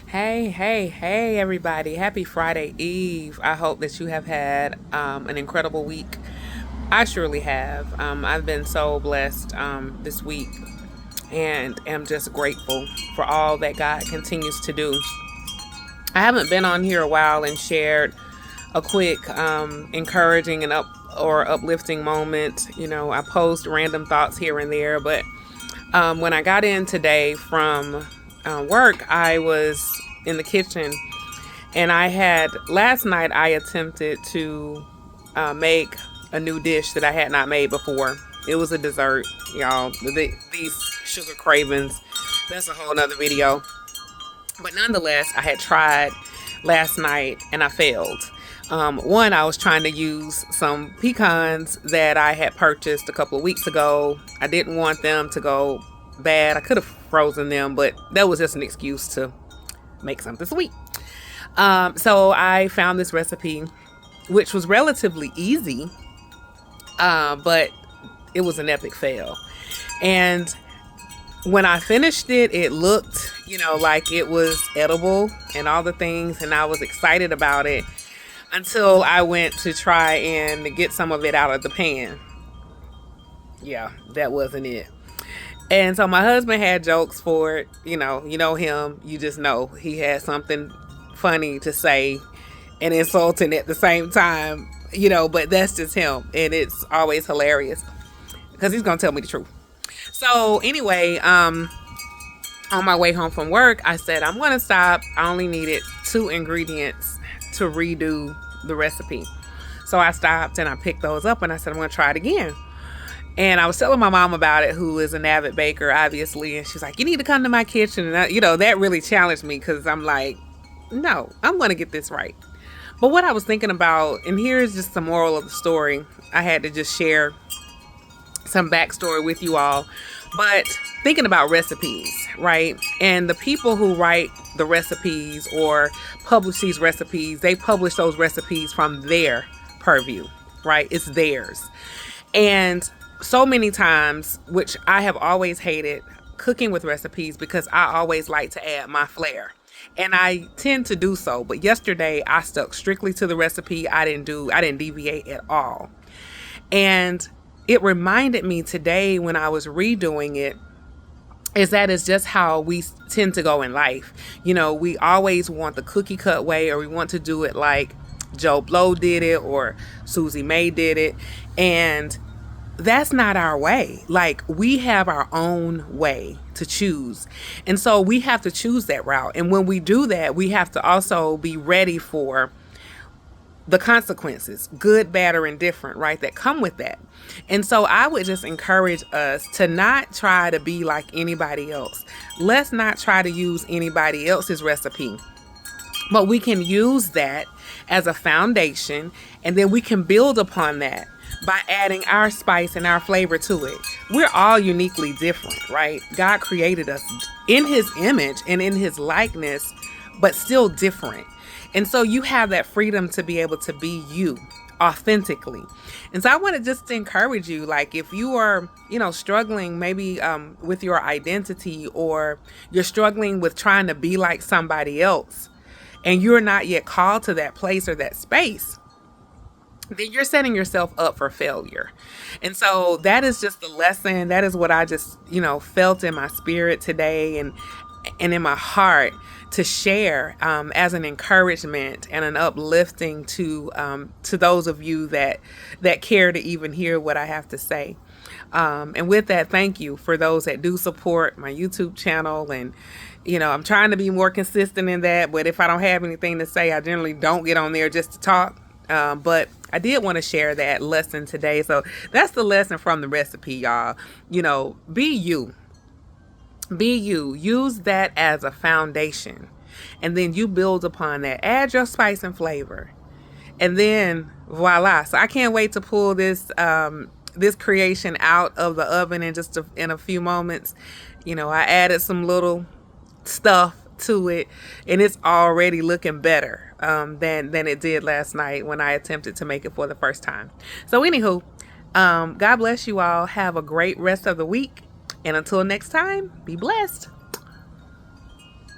Hey, everybody. Happy Friday Eve. I hope that you have had an incredible week. I surely have. I've been so blessed this week and am just grateful for all that God continues to do. I haven't been on here a while and shared a quick encouraging and uplifting moment. I post random thoughts here and there, but when I got in today from work, I was in the kitchen and last night I attempted to make a new dish that I had not made before. It was a dessert, y'all. These sugar cravings, that's a whole nother video. But nonetheless, I had tried last night and I failed. One, I was trying to use some pecans that I had purchased a couple of weeks ago. I didn't want them to go bad. I could have frozen them, but that was just an excuse to make something sweet. So I found this recipe, which was relatively easy, but it was an epic fail. And when I finished it, it looked, like it was edible and all the things, and I was excited about it until I went to try and get some of it out of the pan. Yeah, that wasn't it. And so my husband had jokes for it. You know him. You just know he had something funny to say and insulting at the same time. But that's just him, and it's always hilarious because he's gonna tell me the truth. So anyway, on my way home from work, I said I'm gonna stop. I only needed 2 ingredients to redo the recipe. So I stopped and I picked those up and I said I'm gonna try it again. And I was telling my mom about it, who is an avid baker, obviously. And she's like, you need to come to my kitchen. And, that really challenged me because I'm like, no, I'm going to get this right. But what I was thinking about, and here's just the moral of the story. I had to just share some backstory with you all. But thinking about recipes, right? And the people who write the recipes or publish these recipes, they publish those recipes from their purview, right? It's theirs. And so many times, which I have always hated cooking with recipes because I always like to add my flair. And I tend to do so. But yesterday I stuck strictly to the recipe. I didn't deviate at all. And it reminded me today when I was redoing it is that it's just how we tend to go in life. We always want the cookie cut way, or we want to do it like Joe Blow did it or Susie May did it. And that's not our way. Like, we have our own way to choose. And so we have to choose that route. And when we do that, we have to also be ready for the consequences, good, bad, or indifferent, right, that come with that. And so I would just encourage us to not try to be like anybody else. Let's not try to use anybody else's recipe. But we can use that as a foundation, and then we can build upon that by adding our spice and our flavor to it. We're all uniquely different, right? God created us in his image and in his likeness, but still different. And so you have that freedom to be able to be you authentically. And so I want to just encourage you, like, if you are, struggling maybe with your identity, or you're struggling with trying to be like somebody else, and you're not yet called to that place or that space, then you're setting yourself up for failure. And so that is just the lesson. That is what I just, felt in my spirit today and in my heart to share as an encouragement and an uplifting to those of you that care to even hear what I have to say. And with that, thank you for those that do support my YouTube channel. And, I'm trying to be more consistent in that. But if I don't have anything to say, I generally don't get on there just to talk. But I did want to share that lesson today. So that's the lesson from the recipe, y'all. Be you. Be you. Use that as a foundation. And then you build upon that. Add your spice and flavor. And then voila. So I can't wait to pull this creation out of the oven in a few moments. I added some little stuff to it, and it's already looking better than it did last night when I attempted to make it for the first time. So anywho, God bless you all. Have a great rest of the week, and until next time, be blessed.